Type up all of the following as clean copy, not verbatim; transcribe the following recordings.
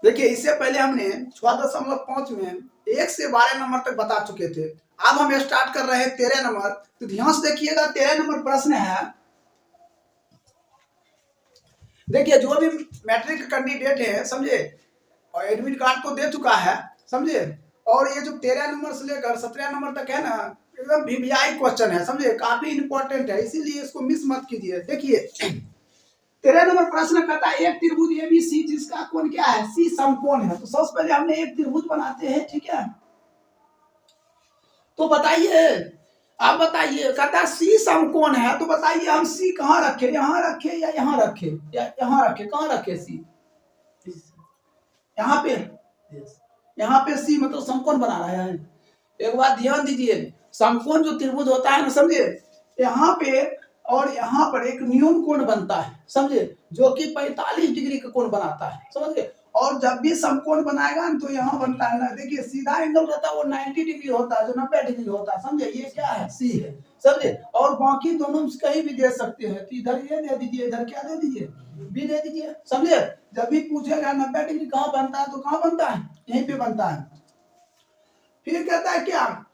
देखिए इससे पहले हमने 6.5 में 1 से 12 नंबर तक बता चुके थे। अब हम स्टार्ट कर रहे हैं 13 नंबर। तो ध्यान से देखिएगा, 13 नंबर प्रश्न है। देखिए जो भी मैट्रिक कैंडिडेट है समझे, और एडमिट कार्ड तो दे चुका है समझे, और ये जो 13 नंबर से लेकर 17 नंबर तक है ना, एकदम वीवीआई क्वेश्चन है समझे, काफी इंपॉर्टेंट है, इसीलिए इसको मिस मत कीजिए। देखिए 13 नंबर प्रश्न कहता है एक त्रिभुज एबीसी जिसका कोण क्या है, सी समकोण है। तो सबसे पहले हमने एक त्रिभुज बनाते हैं, ठीक है। तो बताइए, आप बताइए, कहता सी समकोण है, तो बताइए हम सी कहाँ रखे, यहाँ रखे या यहाँ रखे, या यहाँ रखे, कहाँ रखे सी, यहाँ पे, यहाँ पे सी मतलब समकोण बना रहा है। एक बात ध्यान दीजिए, समकोण जो त्रिभुज होता है ना समझे, यहाँ पे और यहाँ पर एक न्यून कोण बनता है समझे, जो कि 45 डिग्री का कोण बनाता है समझे। और जब भी समकोण बनाएगा ना, तो यहाँ बनता है ना, देखिए सीधा एंगल रहता है वो 90 डिग्री होता है, जो 90 डिग्री होता है समझे, ये क्या है, सी है समझे। और बाकी दोनों कहीं भी दे सकते हैं, तो इधर ये दे दीजिए, इधर क्या दे दीजिए, बी दे दीजिए समझे। जब भी पूछेगा 90 डिग्री कहाँ बनता है, तो कहाँ बनता है, यहीं पे बनता है। फिर कहता है क्या,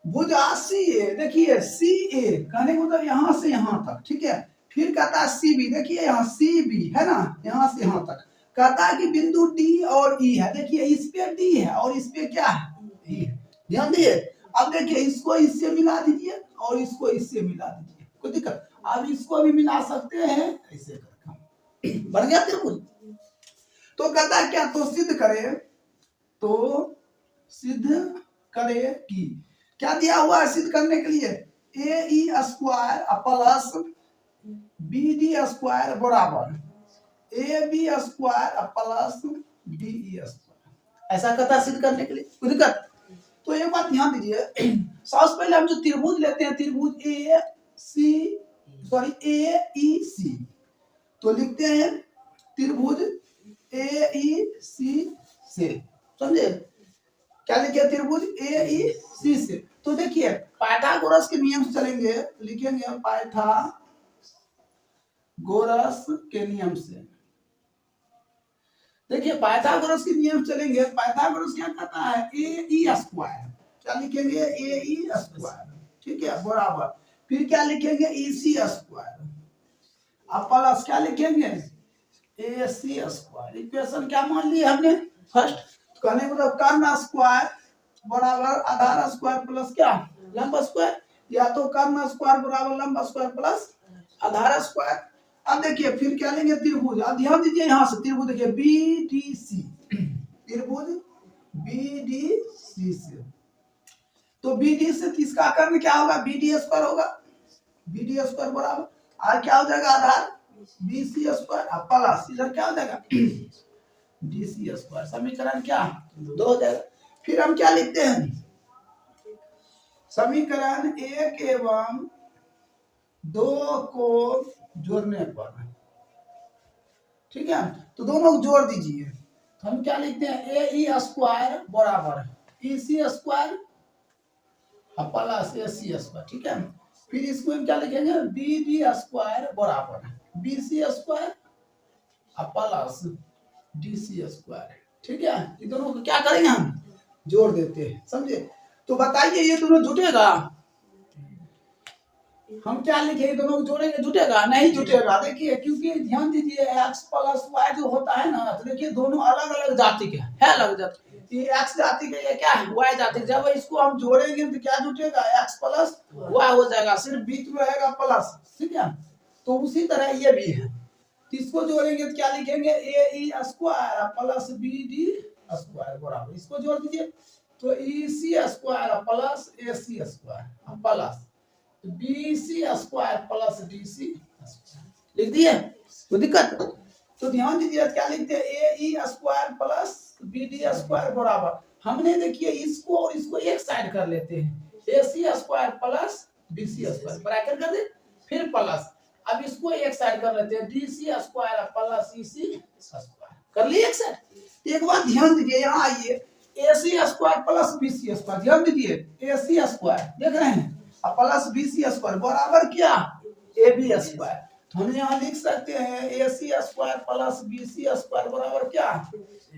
भुजा सी ए, देखिए सी ए कहने को मतलब यहाँ से यहाँ तक, ठीक है। फिर कहता है सी बी, देखिए यहाँ सी बी है ना, यहाँ से यहाँ तक। कहता है कि बिंदु डी और ई है, देखिए इस पे डी है और इस पे क्या है, ई है। ध्यान दिए। अब देखिए इसको इससे मिला दीजिए और इसको इससे मिला दीजिए, कोई दिक्कत। अब इसको भी मिला सकते हैं ऐसे करके, बन गया त्रिभुज। तो कहता है क्या, तो सिद्ध करे, तो सिद्ध करे कि क्या दिया हुआ है सिद्ध करने के लिए, A E square plus B D square बराबर A B square plus D E square, ऐसा कहता है सिद्ध करने के लिए, कोई दिक्कत। तो एक बात ध्यान दीजिए, सबसे पहले हम जो त्रिभुज लेते हैं, त्रिभुज ए सी सॉरी ए ई सी, तो लिखते हैं त्रिभुज ए ई सी से, समझे। क्या लिखे, त्रिभुज ए ई सी से। तो देखिए पाइथागोरस के नियम से चलेंगे, लिखेंगे पाइथागोरस के नियम से। देखिए पाइथागोरस के नियम चलेंगे, पाइथागोरस क्या कहता है, ए ई स्क्वायर, क्या लिखेंगे, ए ई स्क्वायर, ठीक है, बराबर। फिर क्या लिखेंगे, ई सी स्क्वायर, अब प्लस क्या लिखेंगे, ए सी स्क्वायर। इक्वेशन क्या मान ली हमने, फर्स्ट कहने मतलब कर्ण स्क्वायर बराबर आधार स्क्वायर प्लस क्या, लंब स्क्वायर, या तो कर्ण स्क्वायर बराबर लंब स्क्वायर प्लस आधार स्क्वायर। अब देखिए फिर क्या लेंगे, त्रिभुज। अब ध्यान दीजिए यहाँ से त्रिभुज देखिए बी डी सी, त्रिभुज बी डी सी से। तो बी डी से किसका कर्ण क्या होगा, बी डी स्क्वायर होगा, बी डी स्क्वायर बराबर और क्या हो जाएगा, आधार बी सी स्क्वायर प्लस इधर क्या हो जाएगा, डी सी स्क्वायर। समीकरण क्या 2 हो जाएगा। फिर हम क्या लिखते हैं, समीकरण 1 एवं 2 को जोड़ने पर, ठीक है, तो दोनों को जोड़ दीजिए। तो हम क्या लिखते हैं, ए ई स्क्वायर बराबर E C square plus A C square, ठीक है। फिर इसको हम क्या लिखेंगे, बी डी स्क्वायर बराबर B C square plus D C square, ठीक है। ये दोनों को क्या करेंगे, हम जोड़ देते हैं, समझे। तो बताइए ये दोनों जुटेगा, हम क्या लिखे, ये दोनों को जोड़ेंगे, जुटेगा नहीं जुटेगा। देखिए क्योंकि ध्यान दीजिए एक्स प्लस वाई जो होता है ना, तो देखिए दोनों अलग अलग जाति के है, अलग जाति, ये एक्स जाति के, ये क्या है, वाई जाति। जब इसको हम जोड़ेंगे तो क्या जुटेगा, एक्स प्लस वाई हो जाएगा, सिर्फ बीच में रहेगा प्लस, ठीक है। तो उसी तरह ये भी है, तो इसको जोड़ेंगे तो क्या लिखेंगे, A E square plus B D square बराबर, इसको जोड़ दीजिए तो E C square plus A C square plus B C square plus D C square, लिख दिए, कोई दिक्कत। तो ध्यान दीजिए क्या लिखते हैं, A E square plus B D square बराबर, हमने देखिए इसको और इसको एक साइड कर लेते हैं, A C square plus B C square bracket कर दे, फिर प्लस, अब इसको एक साइड कर लेते हैं, डी सी स्क्वायर प्लस ई सी स्क्वायर, कर लिए एक साइड। एक बात ध्यान दीजिए, यहाँ आइए, A C square plus B C square, ध्यान दीजिए ए सी स्क्वायर देख रहे हैं प्लस बी सी स्क्वायर बराबर क्या, ए बी स्क्वायर। तो हम यहाँ लिख सकते हैं A C square plus B C square बराबर क्या,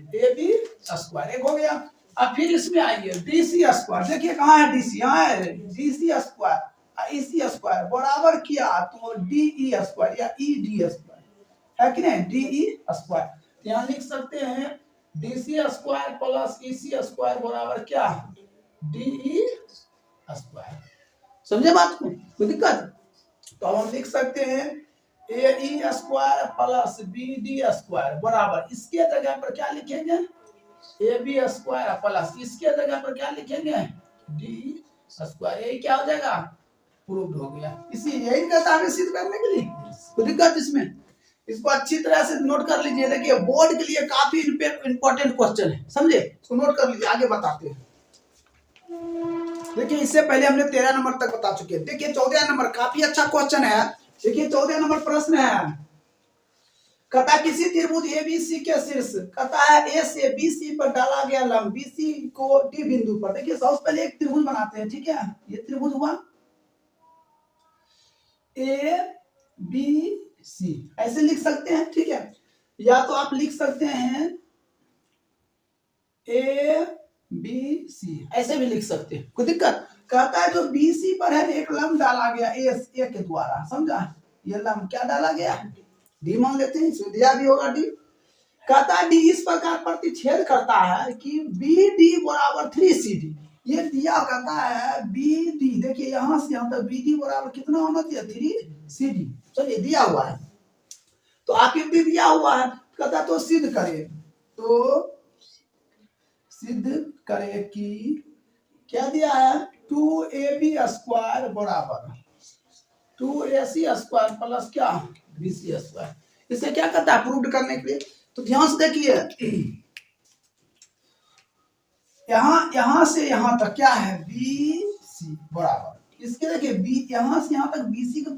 ए बी स्क्वायर एक हो गया। अब फिर इसमें आइए डी सी स्क्वायर, देखिए कहाँ है डी सी, यहाँ है डी सी स्क्वायर ई सी स्क्वायर बराबर किया तो डी ई स्क्वायर या ई डी स्क्वायर है कि नहीं, डी ई स्क्वायर। यहाँ लिख सकते हैं डी सी स्क्वायर प्लस ई सी स्क्वायर बराबर क्या, डी ई स्क्वायर। समझे बात को, कोई दिक्कत? तो हम लिख सकते हैं A E square plus B D square बराबर, इसके जगह पर क्या लिखेंगे, ए बी स्क्वायर प्लस इसके जगह पर क्या लिखेंगे, डी स्क्वायर। यही क्या हो जाएगा, प्रूव्ड हो गया। इसी यही कहता है सिद्ध करने के लिए, कोई दिक्कत इसमें? इसको अच्छी तरह से नोट कर लीजिए, देखिए बोर्ड के लिए काफी इंपॉर्टेंट क्वेश्चन है, समझे? इसको नोट कर लीजिए, आगे बताते हैं। देखिए इससे पहले हमने 13 नंबर तक बता चुके हैं। देखिए 14 नंबर काफी अच्छा क्वेश्चन है। देखिए 14 नंबर प्रश्न है, कहता किसी त्रिभुज एबीसी के शीर्ष कहता है ए से बीसी पर डाला गया लंब बीसी को डी बिंदु पर। देखिए सबसे पहले एक त्रिभुज बनाते हैं, ठीक है? ये त्रिभुज हुआ ए बी सी, ऐसे लिख सकते हैं, ठीक है? या तो आप लिख सकते हैं ए बी सी, ऐसे भी लिख सकते हैं, कोई दिक्कत? कहता है जो बीसी पर है एक लंब डाला गया ए के द्वारा, समझा? ये लंब क्या डाला गया, डी मान लेते हैं, इसमें दिया भी होगा डी। कहता है डी इस प्रकार प्रतिच्छेद करता है कि बी डी बराबर 3CD। ये दिया कहता है बी डी, देखिए यहां से यहां तक बी डी बराबर कितना होना चाहिए, 3CD। चलिए दिया हुआ है, तो आकृति दिया हुआ है, कहता तो सिद्ध करे, तो सिद्ध करे कि क्या दिया है, 2AB स्क्वायर बराबर 2AC स्क्वायर प्लस क्या, BC स्क्वायर। इसे क्या करता है, प्रूव करने के लिए। तो ध्यान से देखिए यहां से यहां तक क्या है, BC बराबर, इसके देखिए बी यहां से यहां तक BC का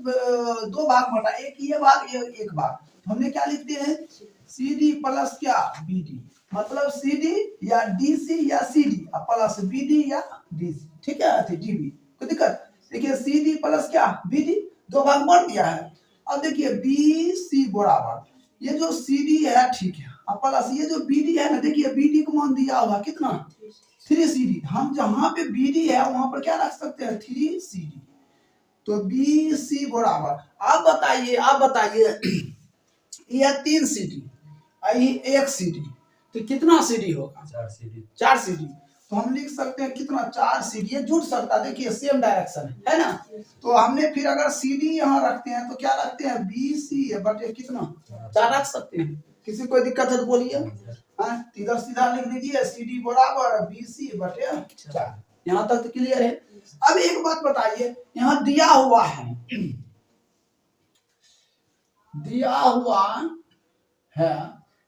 दो भाग बटा, एक ये भाग एक भाग, तो हमने क्या लिखते हैं, CD प्लस क्या BD, मतलब CD या DC या CD प्लस BD या DC, ठीक है? DB, कोई दिक्कत? देखिए CD प्लस क्या BD, दो भाग बढ़ दिया है। अब देखिए BC बराबर ये जो CD है, ठीक है, अब प्लस ये जो BD है ना, देखिए BD को मान दिया होगा कितना, 3CD। हम जहां पे BD है वहां पर क्या रख सकते हैं, 3CD। तो BC बराबर, आप बताइए ये 3CD ये 1CD, तो कितना CD होगा, 4CD। तो हम लिख सकते हैं कितना, 4CD। ये जुड़ सकता है, देखिए सेम डायरेक्शन है ना? तो हमने फिर अगर CD यहाँ रखते हैं तो क्या रखते हैं, BC बटे कितना, 4 रख सकते हैं। किसी कोई दिक्कत है तो बोलिए, इधर सीधा लिख दीजिए CD बराबर BC बटे 4। यहाँ तक तो क्लियर है। अब एक बात बताइए, यहाँ दिया हुआ है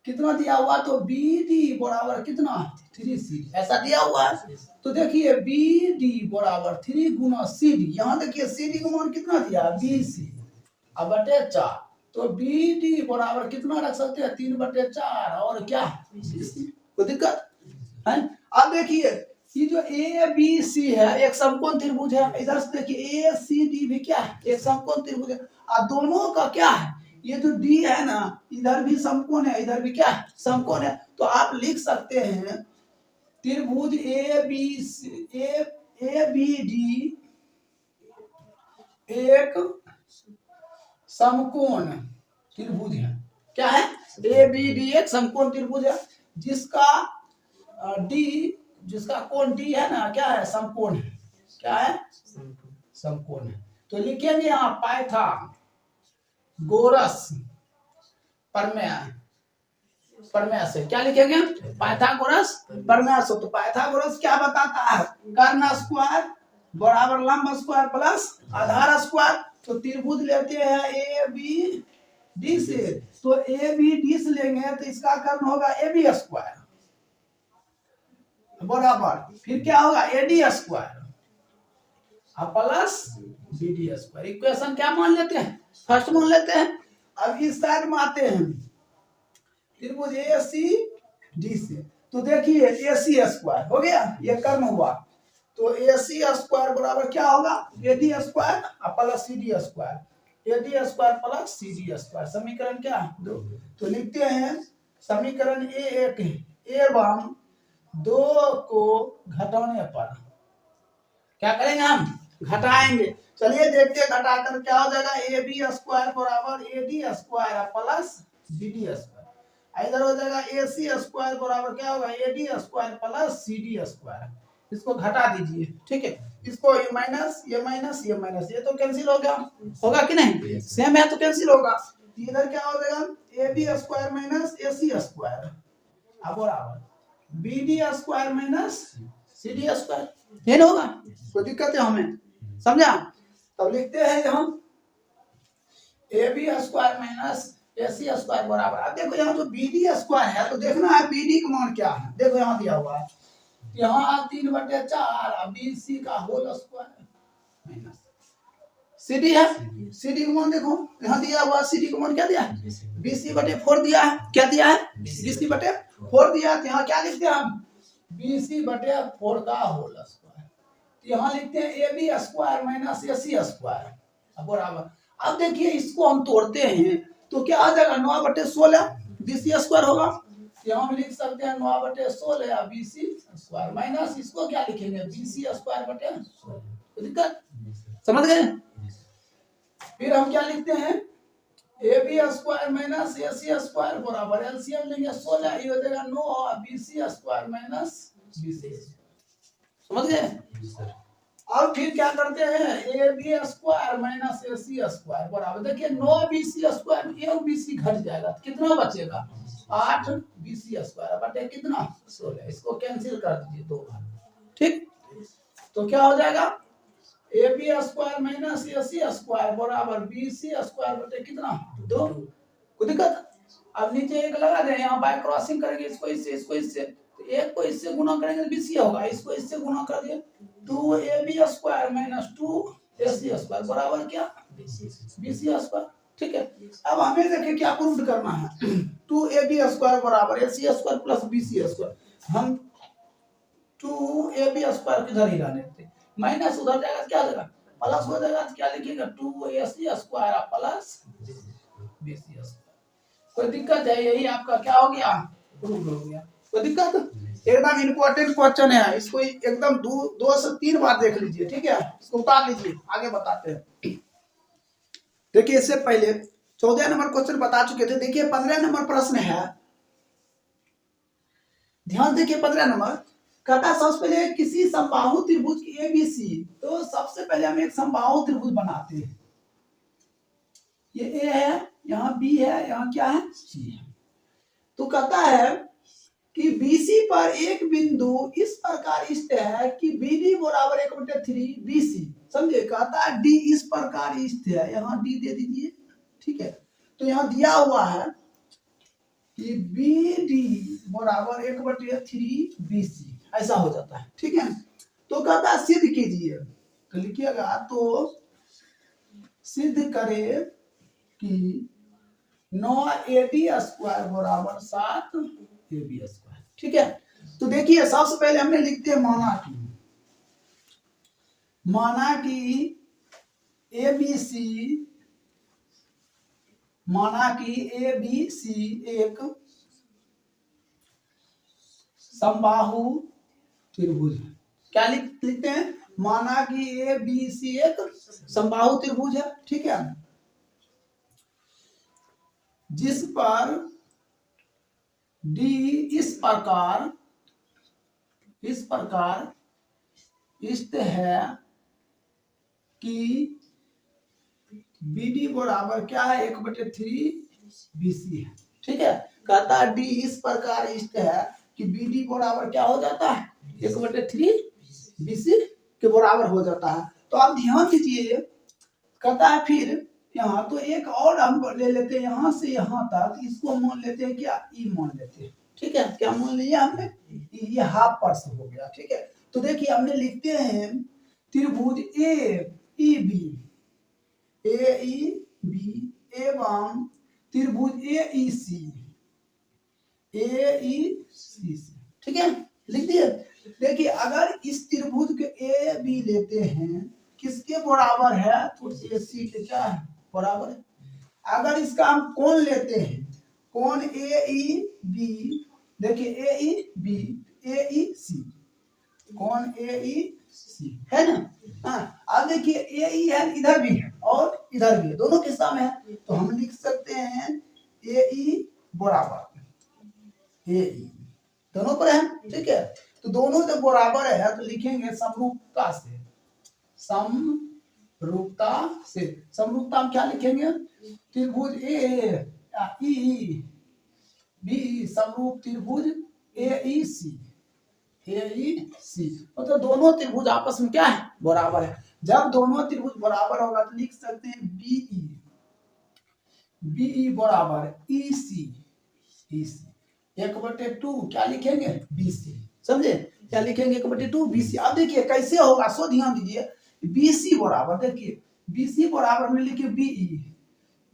कितना दिया हुआ, तो BD बराबर कितना, 3CD, ऐसा दिया हुआ है। तो देखिए BD बराबर 3 गुना CD, यहाँ देखिए CD का मान कितना दिया, BC अब बटे 4, तो BD बराबर कितना रख सकते हैं, 3 बटे 4 और क्या, कोई दिक्कत है? अब देखिए ये जो ABC है एक समकोण त्रिभुज है, इधर से देखिए ACD भी क्या है, एक समकोण त्रिभुज है। और दोनों का क्या है, ये जो D है ना, इधर भी समकोण है, इधर भी क्या है, समकोण है। तो आप लिख सकते हैं त्रिभुज ABD एक समकोण त्रिभुज है, क्या है, ABD एक समकोण त्रिभुज है, जिसका कोण D है ना, क्या है, समकोण है, क्या है, समकोण है। तो लिखेंगे यहाँ पाइथागोरस प्रमेय से, क्या लिखेंगे, पाइथागोरस प्रमेय से। तो पाइथागोरस क्या बताता है, कर्ण स्क्वायर बराबर लंब स्क्वायर प्लस आधार स्क्वायर। तो त्रिभुज लेते हैं ABD से, तो ABD से लेंगे तो इसका कर्ण होगा AB स्क्वायर बराबर, फिर क्या होगा, AD square plus BD square. Equation क्या मान लेते हैं, फर्स्ट मान लेते हैं। अब इस साइड में आते हैं त्रिभुज ACD से, तो देखिए AC स्क्वायर हो गया, ये कर्ण हुआ, तो AC स्क्वायर बराबर क्या होगा, AD square plus CD square, AD square plus CD square. समीकरण क्या 2। तो लिखते हैं समीकरण एवं 2 को घटाने पर क्या करेंगे हम? घटाएंगे। चलिए देखते हैं घटाकर क्या हो जाएगा। ए बी स्क्वायर बराबर A D square plus B D square. इधर हो जाएगा ए सी स्क्वायर बराबर क्या होगा? A D square plus C D square. इसको घटा दीजिए, ठीक है। इसको ये माइनस ये माइनस ये माइनस, ये तो कैंसिल हो गया, होगा कि नहीं? सेम है तो कैंसिल होगा। इधर क्या हो जाएगा? A B square minus A C square अब बराबर B D square minus C D square. ये ना होगा, कोई दिक्कत है हमें, समझा? तब लिखते हैं हम A B square minus A C square बराबर। अब देखो यहाँ जो बी डी स्क्वायर है तो देखना है बी डी का मान क्या है। देखो यहाँ दिया हुआ है, यहाँ 3/4 बी सी का whole square minus C D है। सी डी का मान देखो यहाँ दिया हुआ, सी डी का मान क्या दिया है? बी सी बटे 4 दिया है। क्या दिया है? बी सी बटे 4 दिया है। यहाँ क्या लिखते हैं हम? बी सी बटे 4 का होल स्क्वायर। यहाँ लिखते हैं A B square minus A C square बराबर। अब देखिए इसको हम तोड़ते हैं तो क्या आ जाएगा? 9/16 बी सी स्क्वायर होगा। यहाँ हम लिख सकते हैं 9/16 बी सी स्क्वायर माइनस इसको क्या लिखेंगे? बी सी स्क्वायर बटे 16। दिक्कत समझ गए? फिर हम क्या लिखते हैं? A B square minus A C square बराबर एलसीएम लेंगे 16, ये हो जाएगा 9 B C square minus B C. समझ गए? अब फिर क्या करते हैं? A B square minus A C square बराबर देखिए 9 बी सी स्क्वायर में एक बी सी घट जाएगा तो कितना बचेगा? 8 बी सी स्क्वायर बटे कितना? 16। इसको कैंसिल कर दीजिए 2 बार, ठीक। तो क्या हो जाएगा? A B square minus A C square बराबर बी सी स्क्वायर बटे कितना? 2। कोई दिक्कत? अब नीचे एक लगा दें, यहाँ बाय क्रॉसिंग करेंगे इसको इससे इसको इससे, तो एक को इससे गुना करेंगे बी सी होगा, इसको इससे गुना कर दिए 2 A B square minus 2 A C square बराबर क्या? बी सी स्क्वायर, ठीक है। अब हमें देखिए क्या प्रूव करना है। 2 ए बी स्क्वायर बराबर A C square plus B C square. हम 2 ए बी स्क्वायर किधर ही रहने देते, माइनस उधर जाएगा क्या जाएगा? प्लस हो जाएगा। तो क्या लिखिएगा? 2 A C square plus B C square. कोई दिक्कत है? यही आपका क्या हो गया? प्रूव हो गया। कोई दिक्कत? एकदम इम्पोर्टेंट क्वेश्चन है, इसको एकदम 2 से 3 बार देख लीजिए, ठीक है। इसको उतार लीजिए, आगे बताते हैं। देखिए इससे पहले 14 नंबर क्वेश्चन बता चुके थे। देखिए 15 नंबर प्रश्न है, ध्यान देखिए 15 नंबर कहता सबसे पहले किसी समबाहु त्रिभुज की एबीसी। तो सबसे पहले हम एक समबाहु त्रिभुज बनाते हैं। ये ए है, यहाँ बी है, यहाँ क्या है? सी है। तो कहता है कि बीसी पर एक बिंदु इस प्रकार स्थित है कि बीडी बराबर 1/3 बीसी। समझे? कहता है डी इस प्रकार स्थित है, यहाँ डी दे दीजिए, ठीक है। तो यहाँ दिया हुआ है कि बीडी बराबर 1/3 बीसी, ऐसा हो जाता है, ठीक है। तो कहता है सिद्ध कीजिए, तो लिखिएगा तो सिद्ध करे कि 9 AB स्क्वायर बराबर 7 AB स्क्वायर, ठीक है। तो देखिए सबसे पहले हमने लिखते हैं माना कि ABC एक समबाहु त्रिभुज है। क्या लिखते हैं? माना कि ABC एक समबाहु त्रिभुज है, ठीक है, जिस पर D इस प्रकार स्थित है कि BD बराबर क्या है? 1/3 BC है, ठीक है। कहता है D इस प्रकार स्थित है कि BD बराबर क्या हो जाता है? 1/3 BC के बराबर हो जाता है। तो आप ध्यान दीजिए, कहता है फिर यहाँ तो एक और हम ले लेते हैं, यहाँ से यहाँ तक इसको मान लेते हैं क्या? ई मान लेते हैं, ठीक है। क्या मान लिया हमने? ये हाफ पर्स हो गया, ठीक है। तो देखिए हमने लिखते हैं त्रिभुज AEB एवं त्रिभुज AEC, ठीक है, लिख दिए। देखिए अगर इस त्रिभुज के AB लेते हैं, किसके बराबर है? तो AC के क्या है? बराबर है। अगर इसका हम कोण लेते हैं, कोण AEB देखिए ए ई बी, ए ई सी, कौन ए ई सी है ना। हाँ, अब देखिए ए ई है इधर भी है और इधर भी है, दोनों किस्सा में है, तो हम लिख सकते हैं ए ई बराबर ए ई, दोनों पर है, ठीक है। तो दोनों जब बराबर है तो लिखेंगे समरूपता से, समरूपता से, समरूपता हम क्या लिखेंगे, त्रिभुज ए ई बी समरूप त्रिभुज ए ई सी, ए ई सी, मतलब दोनों त्रिभुज आपस में क्या है, बराबर है। जब दोनों त्रिभुज बराबर होगा तो लिख सकते हैं बीई बराबर ई सी, एक बटे टू क्या लिखेंगे, बी सी, समझे, क्या लिखेंगे, एक बटे टू बी सी। अब देखिए कैसे होगा, सो ध्यान दीजिए, बी सी बराबर, देखिए बी सी बराबर में लिखिए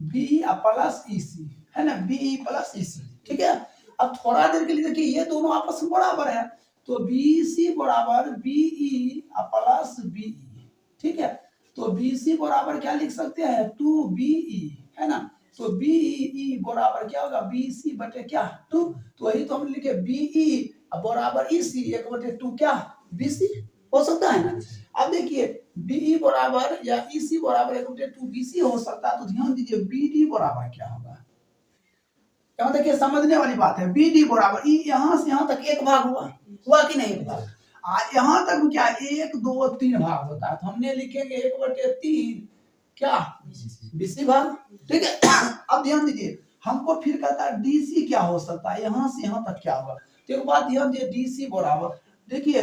बीई प्लस ई सी, है ना, बीई प्लस ई सी, ठीक है। अब थोड़ा देर के लिए देखिए ये दोनों आपस में बराबर है, तो बी सी बराबर बीई प्लस बीई, ठीक है। तो बी सी बराबर क्या लिख सकते हैं, टू बीई, है ना, तो बीई बराबर क्या होगा, बी सी बटे क्या, टू, तो वही तो हम लिखे बीई बराबर ई सी, एक बटे टू क्या, बी सी, हो सकता है ना। अब देखिए बीई बराबर या ई सी बराबर एक बटे टू बी सी हो सकता है, तो ध्यान दीजिए बी डी बराबर क्या होगा, यहाँ देखिए समझने वाली बात है, बी डी बराबर ई, यहाँ से यहाँ तक एक भाग हुआ कि नहीं हुआ, यहाँ तक क्या एक दो तीन भाग होता है, तो हमने लिखेंगे एक बटे तीन क्या, बीसी भाग, ठीक है। अब ध्यान दीजिए हमको फिर कहता है डीसी क्या हो सकता है, यहाँ से यहाँ तक क्या होगा, तो एक बात ध्यान दीजिए डीसी बराबर, देखिए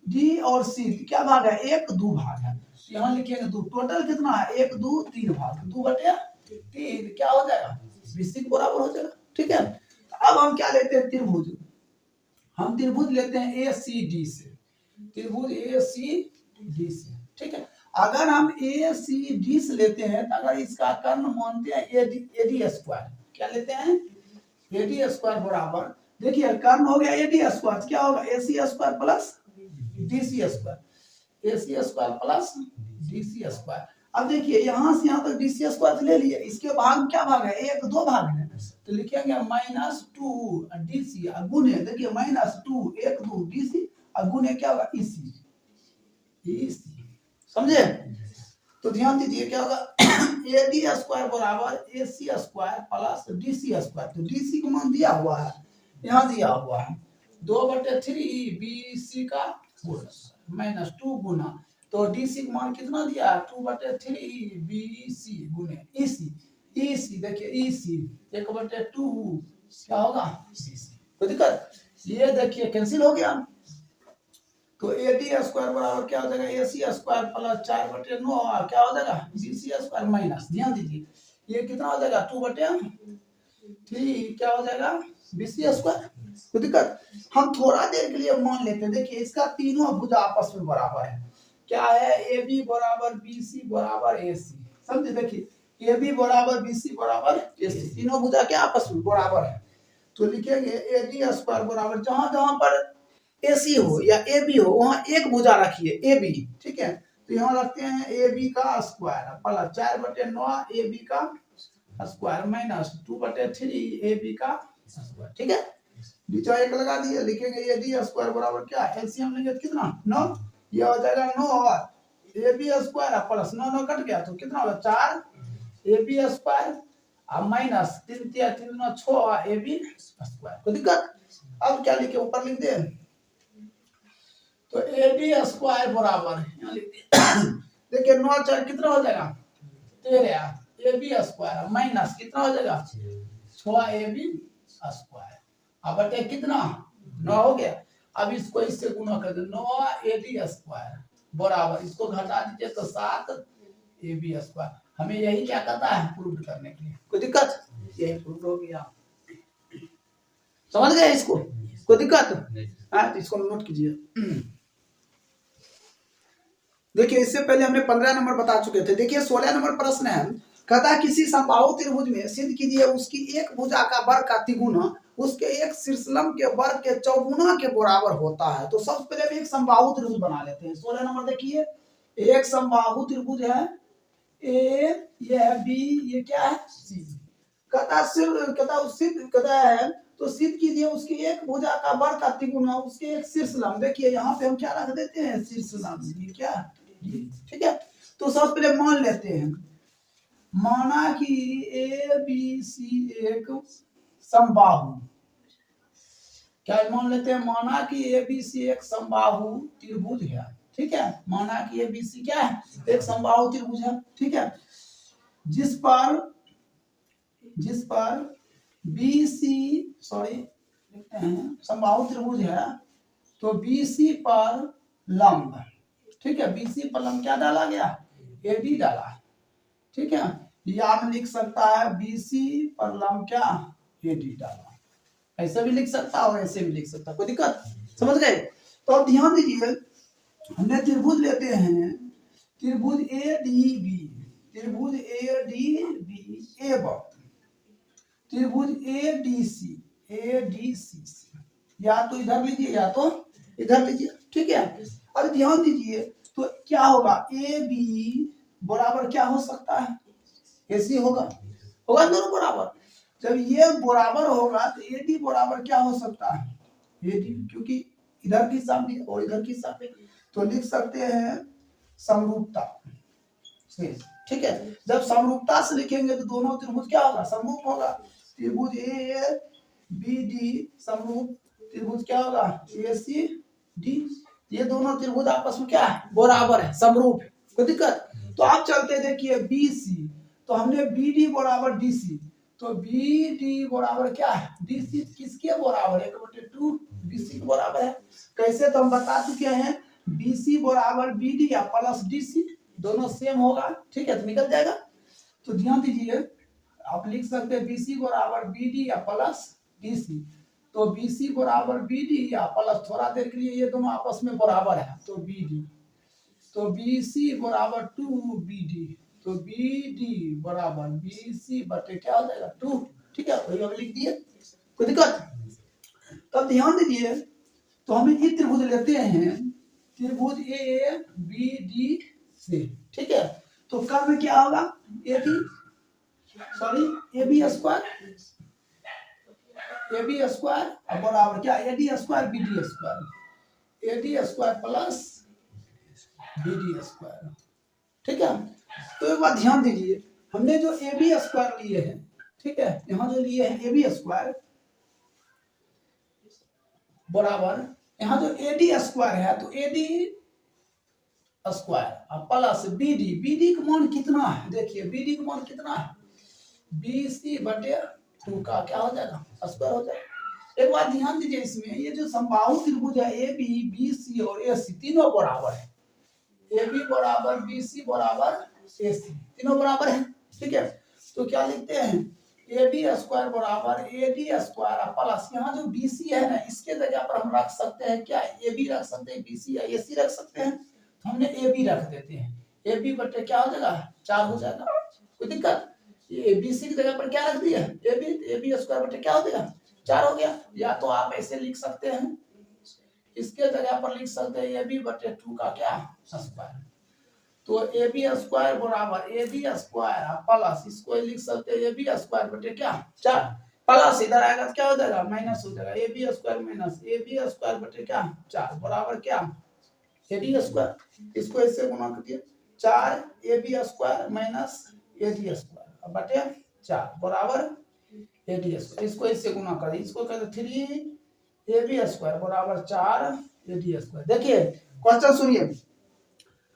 डी और सी क्या भाग है, एक दो भाग है, यहाँ लिखेंगे दो, टोटल कितना है, एक दो तीन भाग, दो बटे तीन क्या हो जाएगा, बीसी के बराबर हो जाएगा, ठीक है। अब हम क्या लेते हैं, त्रिभुज, हम त्रिभुज लेते हैं ए सी डी से, त्रिभुज ए सी डी से, ठीक है। अगर हम ए सी डी से लेते हैं तो अगर इसका कर्ण मानते हैं ए डी स्क्वायर, क्या लेते हैं, ए डी स्क्वायर बराबर, देखिए कर्ण हो गया ए डी स्क्वायर, क्या होगा, A C square plus D C square, A C square plus D C square. अब देखिए यहाँ से यहाँ तक डी सी स्क्वायर ले लिए, इसके भाग क्या भाग है, एक दो भाग है, तो लिखेंगे माइनस टू डी सी गुने, देखिए माइनस टू एक दो डी सी गुने क्या होगा, ई सी, समझे। तो ध्यान दीजिए क्या होगा, ए डी स्क्वायर बराबर A C square plus D C square, तो डी सी का मान दिया हुआ है, यहाँ दिया हुआ है 2/3 बी सी का माइनस टू गुना, तो डी सी का मान कितना दिया है, 2/3 बी सी गुने ई सी, देखिए ई सी 1/2 क्या होगा, सी सी, कोई दिक्कत, ये देखिए कैंसिल हो गया, तो ए डी स्क्वायर बराबर क्या हो जाएगा, ए सी स्क्वायर प्लस 4/9 क्या हो जाएगा, बी सी स्क्वायर माइनस, ध्यान दीजिए ये कितना हो जाएगा, 2/3 क्या हो जाएगा, बी सी स्क्वायर, कोई दिक्कत। हम थोड़ा देर के लिए मान लेते हैं, देखिए इसका तीनों भुजा आपस में बराबर है, क्या है, ए बी बराबर बी सी बराबर ए सी, समझे, देखिए ए बी बराबर बी सी बराबर ए सी, तीनों भुजा क्या आपस में बराबर है, तो लिखेंगे ए डी स्क्वायर बराबर, जहां जहां पर ए सी हो या ए बी हो वहां एक भुजा रखिए ए बी, ठीक है, तो यहाँ रखते हैं ए बी का स्क्वायर प्लस 4/9 ए बी का स्क्वायर माइनस 2/3 ए बी का स्क्वायर, ठीक है, नीचे एक लगा दिए, लिखेंगे ए डी स्क्वायर बराबर क्या, एलसीएम लेंगे कितना 9, ये हो जाएगा 9 और A B square plus 9 cut गया तो कितना होगा 4 ए बी स्क्वायर और माइनस 3 3 9 6 ए बी स्क्वायर, कोई दिक्कत। अब क्या लिखे, ऊपर लिख दे, तो ए डी स्क्वायर बराबर यहाँ लिख दिए, देखिए 9 4 कितना हो जाएगा 13 ए बी स्क्वायर माइनस कितना हो जाएगा 6 ए बी स्क्वायर, अब बटे कितना 9 हो गया, अब इसको इससे गुणा कर दो 9 ए डी स्क्वायर बराबर, इसको घटा दीजिए तो 7 ए बी स्क्वायर, हमें यही क्या कहता है, प्रूव करने के लिए, कोई दिक्कत, यही प्रूव हो गया, समझ गए इसको, कोई दिक्कत, हाँ तो इसको नोट कीजिए। देखिए इससे पहले हमने 15 नंबर बता चुके थे, देखिए 16 नंबर प्रश्न है, कहता किसी समबाहु त्रिभुज में सिद्ध कीजिए उसकी एक भुजा का वर्ग का तिगुना उसके एक शीर्षलंब के वर्ग के चौगुना के बराबर होता है। तो सबसे पहले हम एक समबाहु त्रिभुज बना लेते हैं। 16 नंबर देखिए, एक समबाहु त्रिभुज है, ए ये है बी, ये क्या है सी, कहता है तो सिद्ध कीजिए उसकी एक भुजा का वर्ग का तिगुना उसके एक शीर्ष लंब। देखिए यहाँ पे हम क्या रख देते हैं, शीर्ष लंब, ये क्या, ठीक है। तो सबसे पहले मान लेते हैं, माना कि ए बी सी एक समबाहु, क्या मान लेते हैं, माना कि ए बी सी एक समबाहु त्रिभुज है, ठीक है। माना कि ए बी सी क्या है, एक समबाहु त्रिभुज है, ठीक है। जिस पर बी सी सॉरी लिखते हैं समबाहु त्रिभुज है, तो बी सी पर लंब, ठीक है, बी सी पर लंब क्या डाला गया, ए डी डाला, ठीक है। या में लिख सकता है बी सी पर लंब क्या, ए डी डाला, ऐसे भी लिख सकता हो, ऐसे भी लिख सकता, कोई दिक्कत, समझ गए। तो अब ध्यान दीजिए, हमने त्रिभुज लेते हैं, त्रिभुज ए डी बी, त्रिभुज ए डी बी एवं त्रिभुज ए डी सी, या तो इधर लीजिए या तो इधर लीजिए, ठीक है। अब ध्यान दीजिए, तो क्या होगा, ए बी बराबर क्या हो सकता है, ए सी होगा दोनों बराबर। जब ये बराबर होगा तो ए डी बराबर क्या हो सकता है, ए डी, क्योंकि इधर की सामने और इधर की सामने, तो लिख सकते हैं समरूपता से, ठीक है। जब समरूपता से लिखेंगे तो दोनों त्रिभुज क्या होगा, समरूप होगा। त्रिभुज ए बी डी समरूप त्रिभुज क्या होगा, ए सी डी, ये दोनों त्रिभुज आपस में क्या है, बराबर है, समरूप है, कोई दिक्कत। तो आप चलते देखिए बी सी, तो हमने बी डी बराबर डी सी, तो बी डी बराबर क्या है, डी सी किसके बराबर है, 1/2 बी सी के बराबर है। कैसे, तो हम बता चुके हैं, बी सी बराबर बी डी या प्लस डी सी, दोनों सेम होगा, ठीक है, तो निकल जाएगा। तो ध्यान दीजिए, आप लिख सकते हैं बी सी बराबर बी डी या प्लस डी सी, तो बी सी बराबर बी डी या प्लस, थोड़ा देर के लिए ये दोनों आपस में बराबर है, तो बी डी, तो बी सी बराबर 2 बी डी, तो बी डी बराबर बी सी बटे क्या हो जाएगा 2, ठीक है, वही लिख दिए, कोई दिक्कत। तब ध्यान दीजिए, तो हम ये त्रिभुज लेते हैं, त्रिभुज ए बी डी से, ठीक है। तो कर्म में क्या होगा, A B square, A B square बराबर क्या, A D square B D square, A D square plus B D square, ठीक है। तो एक बात ध्यान दीजिए, हमने जो ए बी स्क्वायर लिए हैं, ठीक है, यहाँ जो लिए हैं ए बी स्क्वायर बराबर, यहाँ जो ए डी स्क्वायर है, तो A D square plus B D का मान कितना है, देखिए बी डी का मान कितना है, बी सी बटे 2 का क्या हो जाएगा, स्क्वायर हो जाएगा। एक बात ध्यान दीजिए, इसमें ये जो समबाहु त्रिभुज है ए बी बी सी और ए सी तीनों बराबर है, ए बी बराबर बी सी बराबर ए सी, तीनों बराबर है, ठीक है। तो क्या लिखते हैं, ए बी स्क्वायर बराबर ए डी स्क्वायर प्लस, यहाँ जो बी सी है ना, इसके जगह पर हम रख सकते हैं क्या, ए बी रख सकते हैं, बी सी या ए सी रख सकते हैं, तो हमने ए बी रख देते हैं, ए बी बटे क्या हो जाएगा 4 हो जाएगा, कोई दिक्कत। ये बी सी की जगह पर क्या रख दिया, ए बी स्क्वायर बटे क्या हो जाएगा 4 हो गया। या तो आप ऐसे लिख सकते हैं, इसके जगह पर लिख सकते हैं ए बी बटे 2 का क्या स्क्वायर, तो ए बी स्क्वायर बराबर ए बी स्क्वायर प्लस, इसको लिख सकते हैं ए बी स्क्वायर बटे क्या 4, प्लस इधर आएगा तो क्या हो जाएगा माइनस हो जाएगा, A B square minus A B square बटे क्या 4 बराबर क्या ए डी स्क्वायर, इसको ऐसे गुना कर दिया 4 A B square minus A D square बटे 4 बराबर ए डी स्क्वायर, इसको ऐसे गुना कर, इसको कहते 3 ए बी स्क्वायर बराबर 4 ए डी स्क्वायर। देखिए क्वेश्चन सुनिए,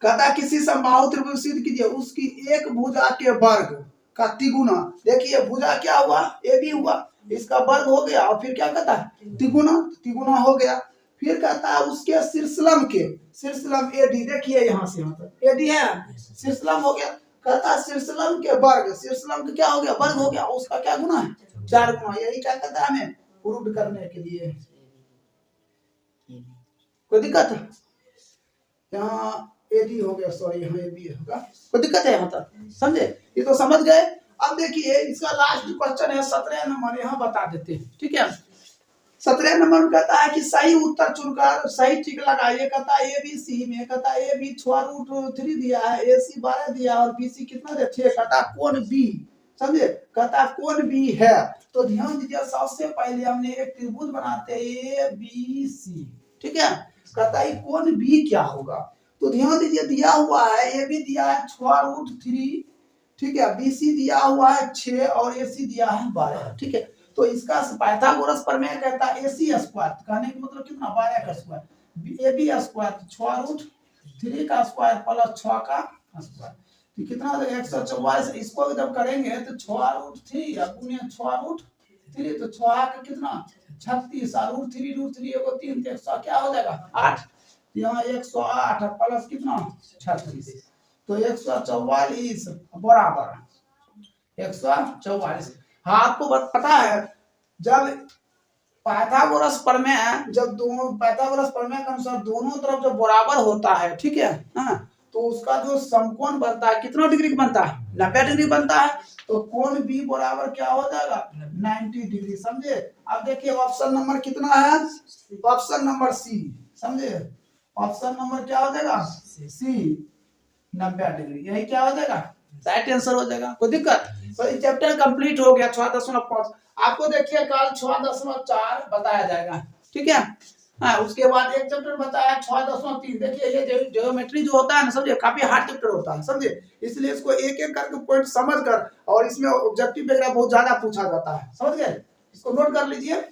कहता किसी समबाहु त्रिभुज सिद्ध कीजिए उसकी एक भुजा के वर्ग का तिगुना, देखिए भुजा क्या हुआ ए बी हुआ, इसका वर्ग हो गया और फिर क्या कहता है तिगुना हो गया, फिर कहता है उसके शीर्षलंब ए डी, देखिए यहाँ से यहाँ तक ए डी है, शीर्षलंब हो गया, कहता है शीर्षलंब के वर्ग, शीर्षलंब क्या हो गया वर्ग हो गया, उसका क्या गुना है 4 गुना, यही क्या कहता है हमें प्रूव करने के लिए, कोई दिक्कत है, यहाँ एडी हो गया, सॉरी यहाँ ए बी होगा, कोई दिक्कत है यहाँ तक, समझे, ये तो समझ गए। अब देखिए इसका लास्ट क्वेश्चन है 17 नंबर, यहाँ बता देते हैं, ठीक है। 17 नंबर में कहता है कि सही उत्तर चुनकर सही टिक लगाइए, कहता है ए बी सी में, कहता है ए बी √3 दिया है, ए सी 12 दिया और बी सी कितना दिया 6, कहता है कोण बी समझे। कहता है कोण बी है, तो ध्यान दीजिए सबसे पहले हमने एक त्रिभुज बनाते हैं ए बी सी, ठीक है। कहता है कोण बी क्या होगा, तो ध्यान दीजिए दिया हुआ है ए बी दिया है 6√3, ठीक है, बी सी दिया हुआ है 6 और ए सी दिया है 12, ठीक है। तो इसका पाइथागोरस प्रमेय कहता है ए सी स्क्वायर, कहने का मतलब कितना 12 का स्क्वायर, ए बी स्क्वायर 6√3 का स्क्वायर प्लस 6 का स्क्वायर, तो कितना हो जाएगा 144। इसको जब करेंगे तो 6√3 गुने 6√3, तो 6 का कितना 36 और √3 एगो 3, तो 100 क्या हो जाएगा 8, यहाँ 108 प्लस कितना 36, तो 144 बराबर 144। हाँ आपको पता है जब पाइथागोरस प्रमेय, जब दोनों पाइथागोरस प्रमेय के अनुसार दोनों तरफ जब बराबर होता है, ठीक है, हाँ, तो उसका जो समकोण बनता है कितना डिग्री बनता है 90 डिग्री बनता है, तो कोण बी बराबर क्या हो जाएगा 90 डिग्री, समझे। अब देखिए ऑप्शन नंबर कितना है, ऑप्शन नंबर सी, समझे, ऑप्शन नंबर क्या हो जाएगा सी 90 डिग्री, यही क्या हो जाएगा राइट आंसर हो जाएगा। कोई दिक्कत, तो चैप्टर कंप्लीट हो गया 6.5, आपको देखिए कल 6.4 बताया जाएगा, ठीक है। हाँ उसके बाद एक चैप्टर बताया 6.3, देखिए ये ज्योमेट्री जो होता है ना समझे काफी हार्ड चैप्टर होता है, समझे, इसलिए इसको एक एक करके पॉइंट समझ कर, और इसमें ऑब्जेक्टिव वगैरह बहुत ज्यादा पूछा जाता है, समझ गए, इसको नोट कर लीजिए।